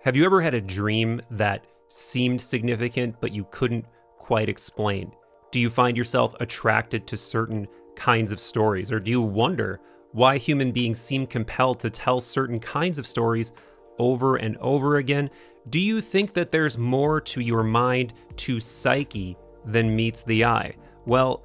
Have you ever had a dream that seemed significant, but you couldn't quite explain? Do you find yourself attracted to certain kinds of stories? Or do you wonder why human beings seem compelled to tell certain kinds of stories over and over again? Do you think that there's more to your mind, to psyche, than meets the eye? Well,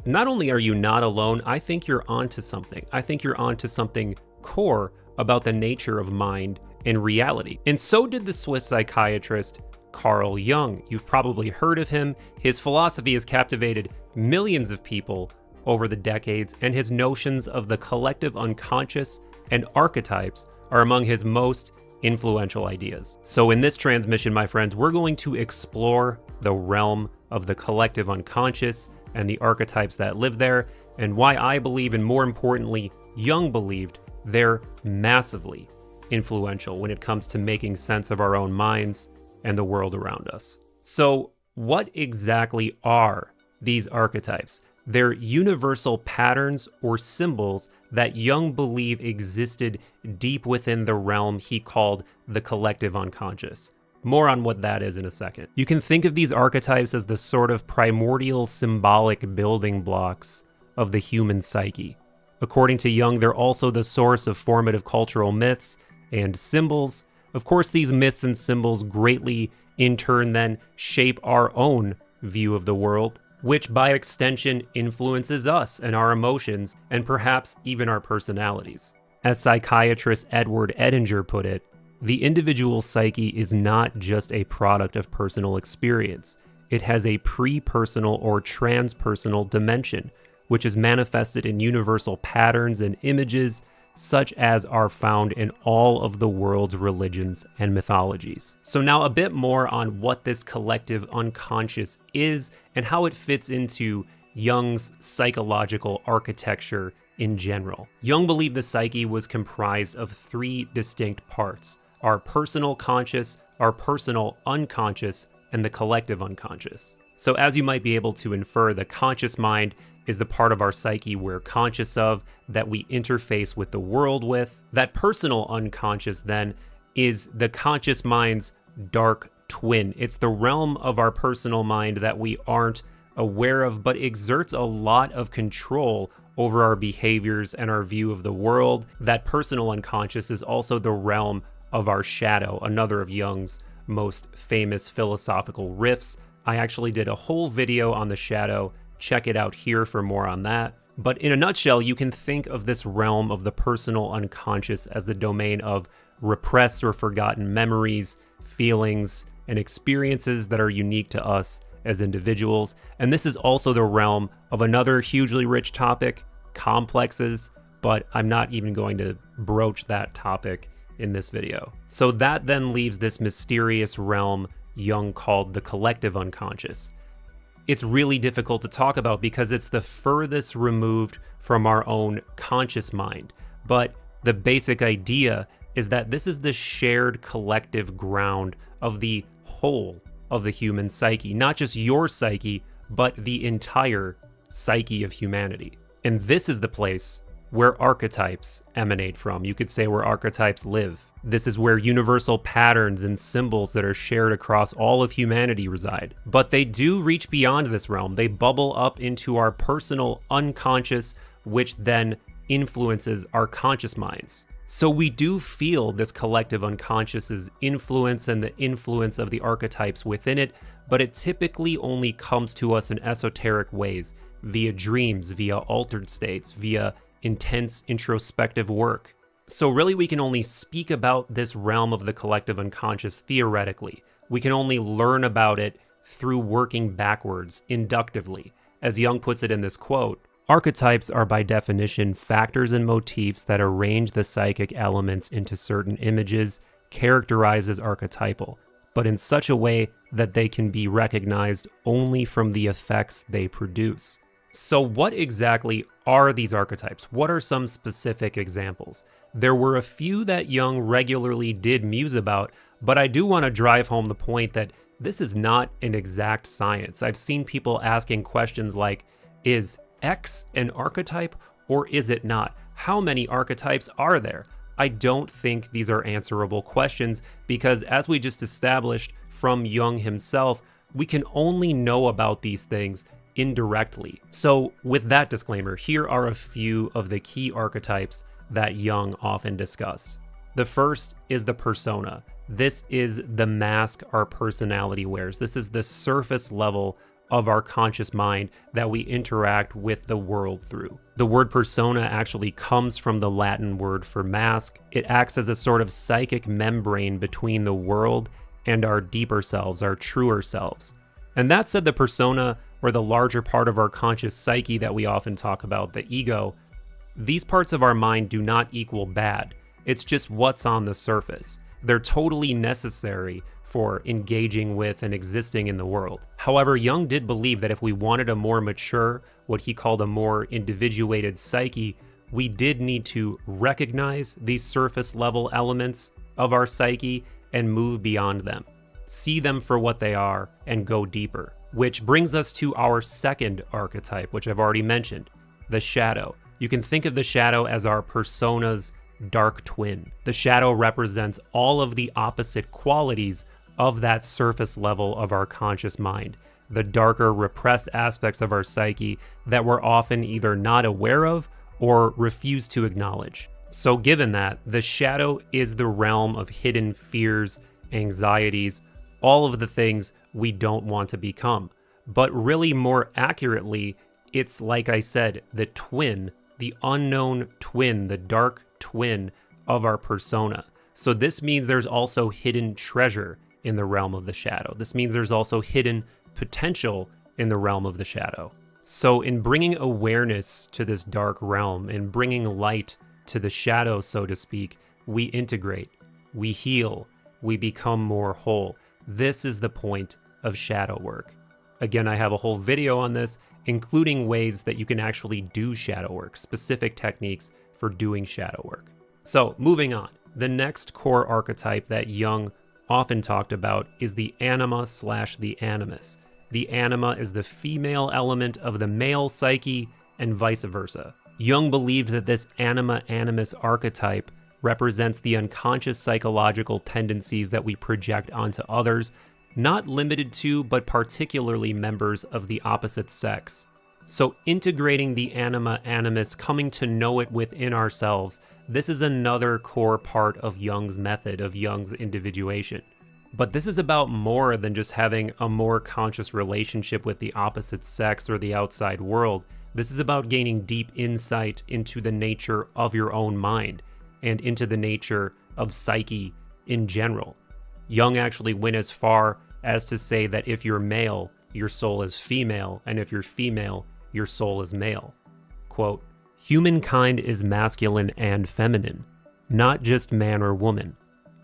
not only are you not alone, I think you're onto something. I think you're onto something core about the nature of mind and reality. And so did the Swiss psychiatrist Carl Jung. You've probably heard of him. His philosophy has captivated millions of people over the decades, and his notions of the collective unconscious and archetypes are among his most influential ideas. So in this transmission, my friends, we're going to explore the realm of the collective unconscious and the archetypes that live there, and why I believe, and more importantly, Jung believed, they're massively influential when it comes to making sense of our own minds and the world around us. So what exactly are these archetypes? They're universal patterns or symbols that Jung believed existed deep within the realm he called the collective unconscious. More on what that is in a second. You can think of these archetypes as the sort of primordial symbolic building blocks of the human psyche. According to Jung, they're also the source of formative cultural myths and symbols. Of course, these myths and symbols greatly, in turn, then shape our own view of the world, which by extension influences us and our emotions, and perhaps even our personalities. As psychiatrist Edward Edinger put it, the individual psyche is not just a product of personal experience. It has a pre-personal or transpersonal dimension, which is manifested in universal patterns and images, such as are found in all of the world's religions and mythologies. So now a bit more on what this collective unconscious is and how it fits into Jung's psychological architecture in general. Jung believed the psyche was comprised of three distinct parts: our personal conscious, our personal unconscious, and the collective unconscious. So as you might be able to infer, the conscious mind is the part of our psyche we're conscious of, that we interface with the world with. That personal unconscious then is the conscious mind's dark twin. It's the realm of our personal mind that we aren't aware of, but exerts a lot of control over our behaviors and our view of the world. That personal unconscious is also the realm of our shadow, another of Jung's most famous philosophical riffs. I actually did a whole video on the shadow. Check it out here for more on that. But in a nutshell, you can think of this realm of the personal unconscious as the domain of repressed or forgotten memories, feelings, and experiences that are unique to us as individuals. And this is also the realm of another hugely rich topic, complexes, but I'm not even going to broach that topic in this video. So that then leaves this mysterious realm Jung called the collective unconscious. It's really difficult to talk about because it's the furthest removed from our own conscious mind. But the basic idea is that this is the shared collective ground of the whole of the human psyche, not just your psyche, but the entire psyche of humanity. And this is the place where archetypes emanate from. You could say where archetypes live. This is where universal patterns and symbols that are shared across all of humanity reside. But they do reach beyond this realm. They bubble up into our personal unconscious, which then influences our conscious minds. So we do feel this collective unconscious's influence and the influence of the archetypes within it, but it typically only comes to us in esoteric ways, via dreams, via altered states, via intense introspective work. So really we can only speak about this realm of the collective unconscious theoretically. We can only learn about it through working backwards, inductively. As Jung puts it in this quote, archetypes are by definition factors and motifs that arrange the psychic elements into certain images, characterized as archetypal, but in such a way that they can be recognized only from the effects they produce. So what exactly are these archetypes? What are some specific examples? There were a few that Jung regularly did muse about, but I do want to drive home the point that this is not an exact science. I've seen people asking questions like, is X an archetype or is it not? How many archetypes are there? I don't think these are answerable questions because, as we just established from Jung himself, we can only know about these things indirectly. So with that disclaimer, here are a few of the key archetypes that Jung often discuss. The first is the persona. This is the mask our personality wears. This is the surface level of our conscious mind that we interact with the world through. The word persona actually comes from the Latin word for mask. It acts as a sort of psychic membrane between the world and our deeper selves, our truer selves. And that said, the persona, or the larger part of our conscious psyche that we often talk about, the ego, these parts of our mind do not equal bad. It's just what's on the surface. They're totally necessary for engaging with and existing in the world. However, Jung did believe that if we wanted a more mature, what he called a more individuated psyche, we did need to recognize these surface level elements of our psyche and move beyond them. See them for what they are and go deeper. Which brings us to our second archetype, which I've already mentioned, the shadow. You can think of the shadow as our persona's dark twin. The shadow represents all of the opposite qualities of that surface level of our conscious mind, the darker, repressed aspects of our psyche that we're often either not aware of or refuse to acknowledge. So given that, the shadow is the realm of hidden fears, anxieties, all of the things we don't want to become. But really, more accurately, it's, like I said, the twin, the unknown twin, the dark twin of our persona. So this means there's also hidden treasure in the realm of the shadow. This means there's also hidden potential in the realm of the shadow. So in bringing awareness to this dark realm and bringing light to the shadow, so to speak, we integrate, we heal, we become more whole. This is the point of shadow work. Again, I have a whole video on this, including ways that you can actually do shadow work, specific techniques for doing shadow work. So moving on, the next core archetype that Jung often talked about is the anima/the animus. The anima is the female element of the male psyche and vice versa. Jung believed that this anima-animus archetype represents the unconscious psychological tendencies that we project onto others, not limited to, but particularly members of the opposite sex. So integrating the anima-animus, coming to know it within ourselves, this is another core part of Jung's method, of Jung's individuation. But this is about more than just having a more conscious relationship with the opposite sex or the outside world. This is about gaining deep insight into the nature of your own mind and into the nature of psyche in general. Jung actually went as far as to say that if you're male, your soul is female, and if you're female, your soul is male. Quote, "Humankind is masculine and feminine, not just man or woman.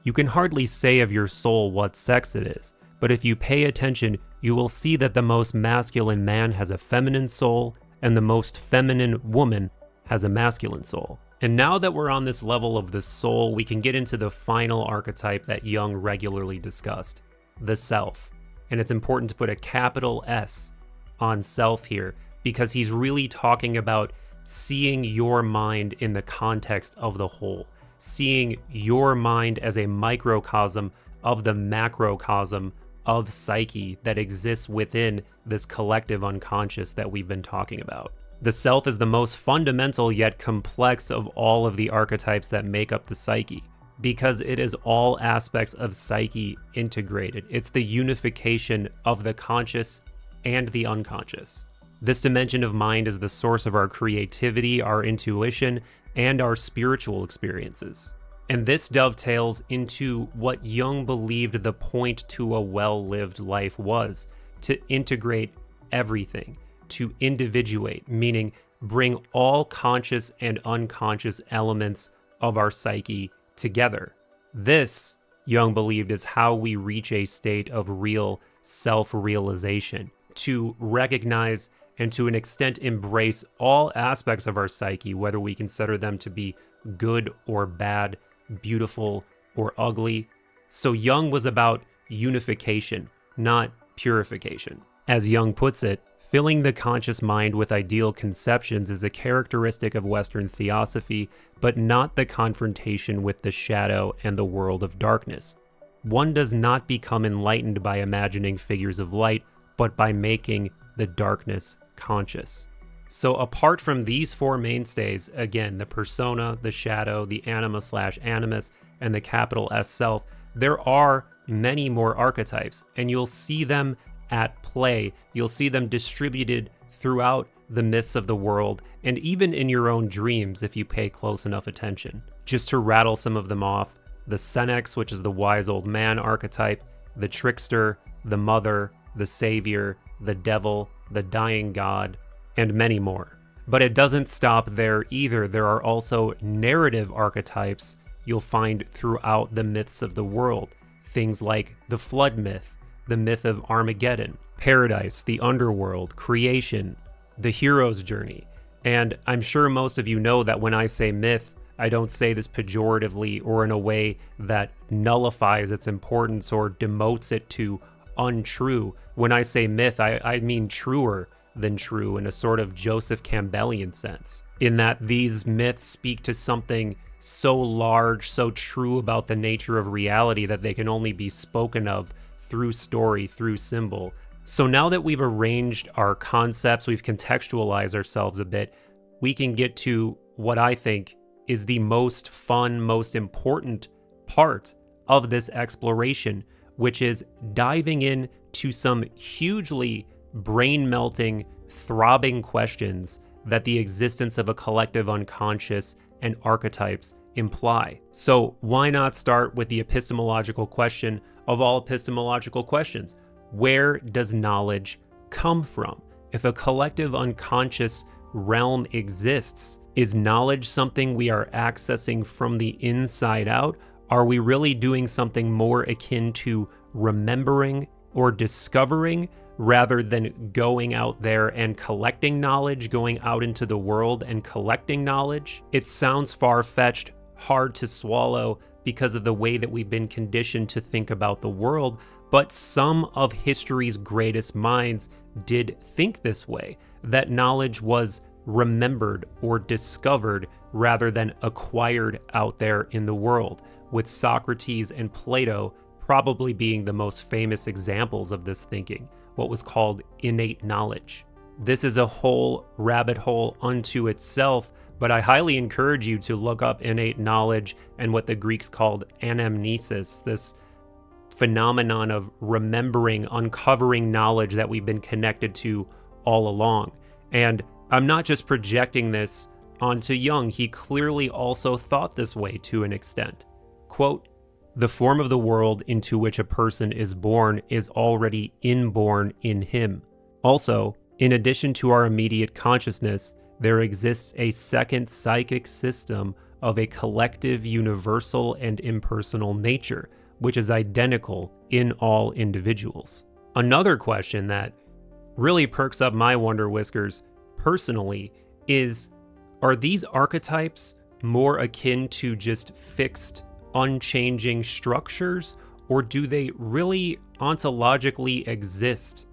You can hardly say of your soul what sex it is, but if you pay attention, you will see that the most masculine man has a feminine soul, and the most feminine woman has a masculine soul." And now that we're on this level of the soul, we can get into the final archetype that Jung regularly discussed, the self. And it's important to put a capital S on self here, because he's really talking about seeing your mind in the context of the whole, seeing your mind as a microcosm of the macrocosm of psyche that exists within this collective unconscious that we've been talking about. The self is the most fundamental yet complex of all of the archetypes that make up the psyche, because it is all aspects of psyche integrated. It's the unification of the conscious and the unconscious. This dimension of mind is the source of our creativity, our intuition, and our spiritual experiences. And this dovetails into what Jung believed the point to a well-lived life was: to integrate everything, to individuate, meaning bring all conscious and unconscious elements of our psyche together. This, Jung believed, is how we reach a state of real self-realization, to recognize and to an extent embrace all aspects of our psyche, whether we consider them to be good or bad, beautiful or ugly. So Jung was about unification, not purification. As Jung puts it, Filling the conscious mind with ideal conceptions is a characteristic of Western theosophy, but not the confrontation with the shadow and the world of darkness. One does not become enlightened by imagining figures of light, but by making the darkness conscious. So apart from these four mainstays, again, the persona, the shadow, the anima/animus, and the capital S self, there are many more archetypes, and you'll see them at play. You'll see them distributed throughout the myths of the world, and even in your own dreams if you pay close enough attention. Just to rattle some of them off, the Senex, which is the wise old man archetype, the trickster, the mother, the savior, the devil, the dying god, and many more. But it doesn't stop there either. There are also narrative archetypes you'll find throughout the myths of the world. Things like the flood myth, the myth of Armageddon, paradise, the underworld, creation, the hero's journey. And I'm sure most of you know that when I say myth, I don't say this pejoratively or in a way that nullifies its importance or demotes it to untrue. When I say myth, I mean truer than true in a sort of Joseph Campbellian sense, in that these myths speak to something so large, so true about the nature of reality that they can only be spoken of through story, through symbol. So now that we've arranged our concepts, we've contextualized ourselves a bit, we can get to what I think is the most fun, most important part of this exploration, which is diving into some hugely brain-melting, throbbing questions that the existence of a collective unconscious and archetypes imply. So why not start with the epistemological question of all epistemological questions? Where does knowledge come from? If a collective unconscious realm exists, is knowledge something we are accessing from the inside out? Are we really doing something more akin to remembering or discovering rather than going out there and collecting knowledge, going out into the world and collecting knowledge? It sounds far-fetched, hard to swallow because of the way that we've been conditioned to think about the world, but some of history's greatest minds did think this way, that knowledge was remembered or discovered rather than acquired out there in the world, with Socrates and Plato probably being the most famous examples of this thinking, what was called innate knowledge. This is a whole rabbit hole unto itself, but I highly encourage you to look up innate knowledge and what the Greeks called anamnesis, this phenomenon of remembering, uncovering knowledge that we've been connected to all along. And I'm not just projecting this onto Jung, he clearly also thought this way to an extent. Quote, "The form of the world into which a person is born is already inborn in him. Also, in addition to our immediate consciousness, there exists a second psychic system of a collective, universal, and impersonal nature, which is identical in all individuals." Another question that really perks up my wonder whiskers personally is, are these archetypes more akin to just fixed, unchanging structures, or do they really ontologically exist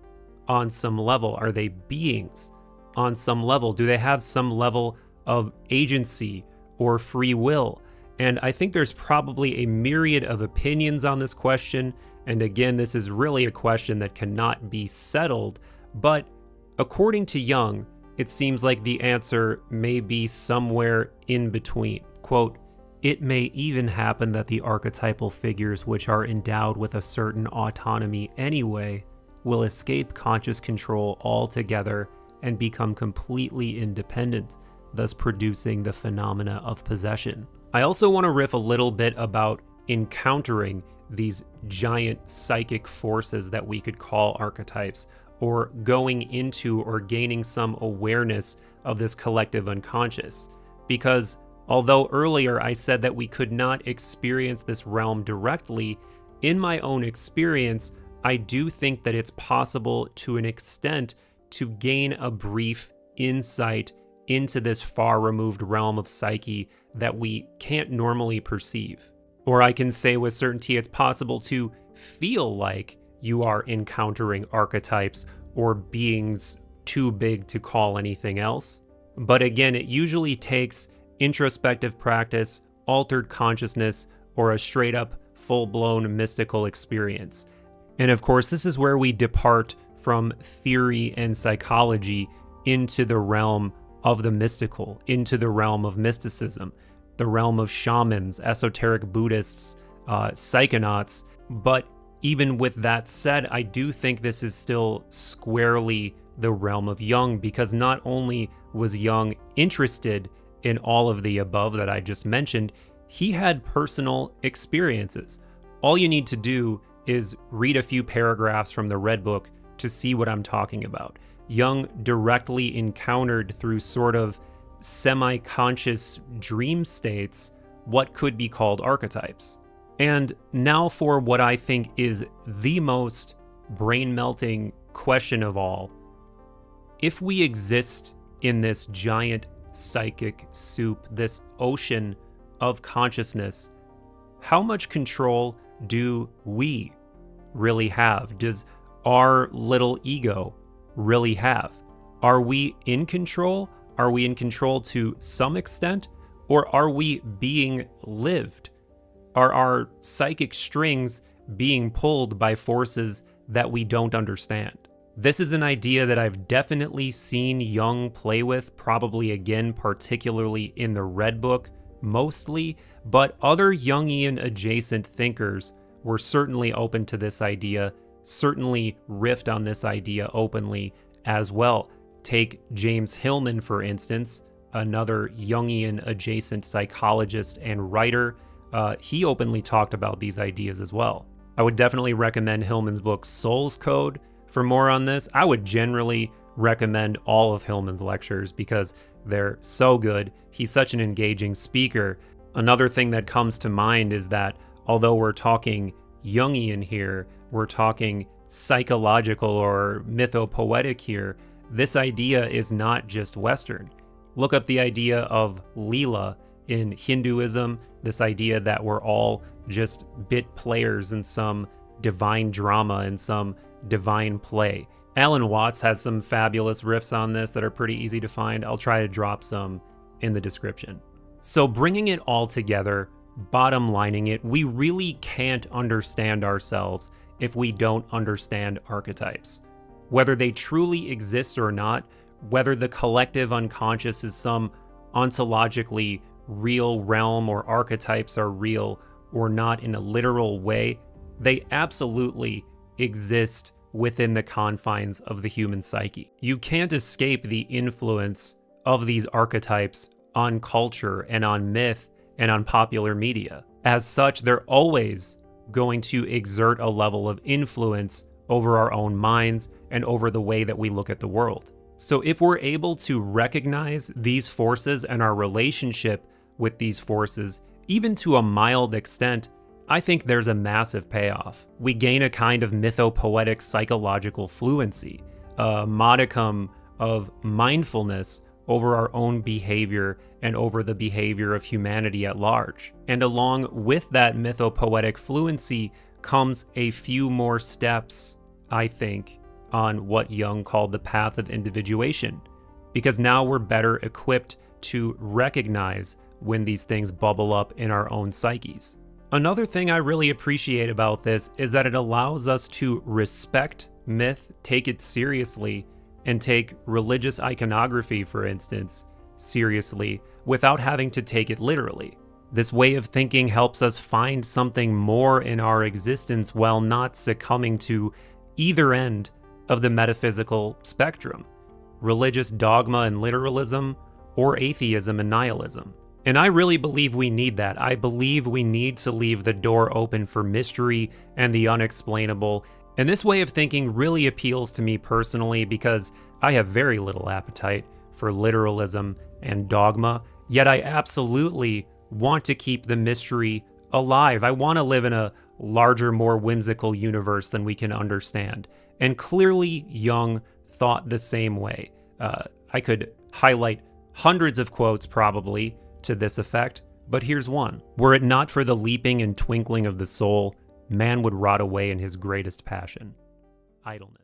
on some level? Are they beings on some level? Do they have some level of agency or free will? And I think there's probably a myriad of opinions on this question. And again, this is really a question that cannot be settled. But according to Jung, it seems like the answer may be somewhere in between. Quote, "It may even happen that the archetypal figures which are endowed with a certain autonomy anyway will escape conscious control altogether and become completely independent, thus producing the phenomena of possession." I also want to riff a little bit about encountering these giant psychic forces that we could call archetypes, or going into or gaining some awareness of this collective unconscious. Because although earlier I said that we could not experience this realm directly, in my own experience, I do think that it's possible to an extent to gain a brief insight into this far removed realm of psyche that we can't normally perceive. Or I can say with certainty it's possible to feel like you are encountering archetypes or beings too big to call anything else. But again, it usually takes introspective practice, altered consciousness, or a straight up full-blown mystical experience. And of course, this is where we depart from theory and psychology into the realm of the mystical, into the realm of mysticism, the realm of shamans, esoteric Buddhists, psychonauts. But even with that said, I do think this is still squarely the realm of Jung, because not only was Jung interested in all of the above that I just mentioned, he had personal experiences. All you need to do is read a few paragraphs from the Red Book to see what I'm talking about. Jung directly encountered through sort of semi-conscious dream states what could be called archetypes. And now for what I think is the most brain-melting question of all. If we exist in this giant psychic soup, this ocean of consciousness, how much control do we really have? Does our little ego really have? Are we in control? Are we in control to some extent? Or are we being lived? Are our psychic strings being pulled by forces that we don't understand? This is an idea that I've definitely seen Jung play with, probably again, particularly in the Red Book, mostly, but other Jungian adjacent thinkers were certainly open to this idea, certainly riffed on this idea openly as well. Take James Hillman, for instance, another Jungian adjacent psychologist and writer. He openly talked about these ideas as well. I would definitely recommend Hillman's book Soul's Code. For more on this, I would generally recommend all of Hillman's lectures because they're so good. He's such an engaging speaker. Another thing that comes to mind is that although we're talking Jungian here, we're talking psychological or mythopoetic here, this idea is not just Western. Look up the idea of Leela in Hinduism, this idea that we're all just bit players in some divine drama, in some divine play. Alan Watts has some fabulous riffs on this that are pretty easy to find. I'll try to drop some in the description. So bringing it all together, bottom lining it, we really can't understand ourselves if we don't understand archetypes. Whether they truly exist or not, whether the collective unconscious is some ontologically real realm or archetypes are real or not in a literal way, they absolutely exist within the confines of the human psyche. You can't escape the influence of these archetypes on culture and on myth and on popular media. As such, they're always going to exert a level of influence over our own minds and over the way that we look at the world. So if we're able to recognize these forces and our relationship with these forces, even to a mild extent, I think there's a massive payoff. We gain a kind of mythopoetic psychological fluency, a modicum of mindfulness over our own behavior and over the behavior of humanity at large. And along with that mythopoetic fluency comes a few more steps, I think, on what Jung called the path of individuation, because now we're better equipped to recognize when these things bubble up in our own psyches. Another thing I really appreciate about this is that it allows us to respect myth, take it seriously, and take religious iconography, for instance, seriously, without having to take it literally. This way of thinking helps us find something more in our existence while not succumbing to either end of the metaphysical spectrum, religious dogma and literalism, or atheism and nihilism. And I really believe we need that. I believe we need to leave the door open for mystery and the unexplainable. And this way of thinking really appeals to me personally because I have very little appetite for literalism and dogma, yet I absolutely want to keep the mystery alive. I want to live in a larger, more whimsical universe than we can understand. And clearly Jung thought the same way. I could highlight hundreds of quotes probably to this effect, but here's one. Were it not for the leaping and twinkling of the soul, man would rot away in his greatest passion, idleness.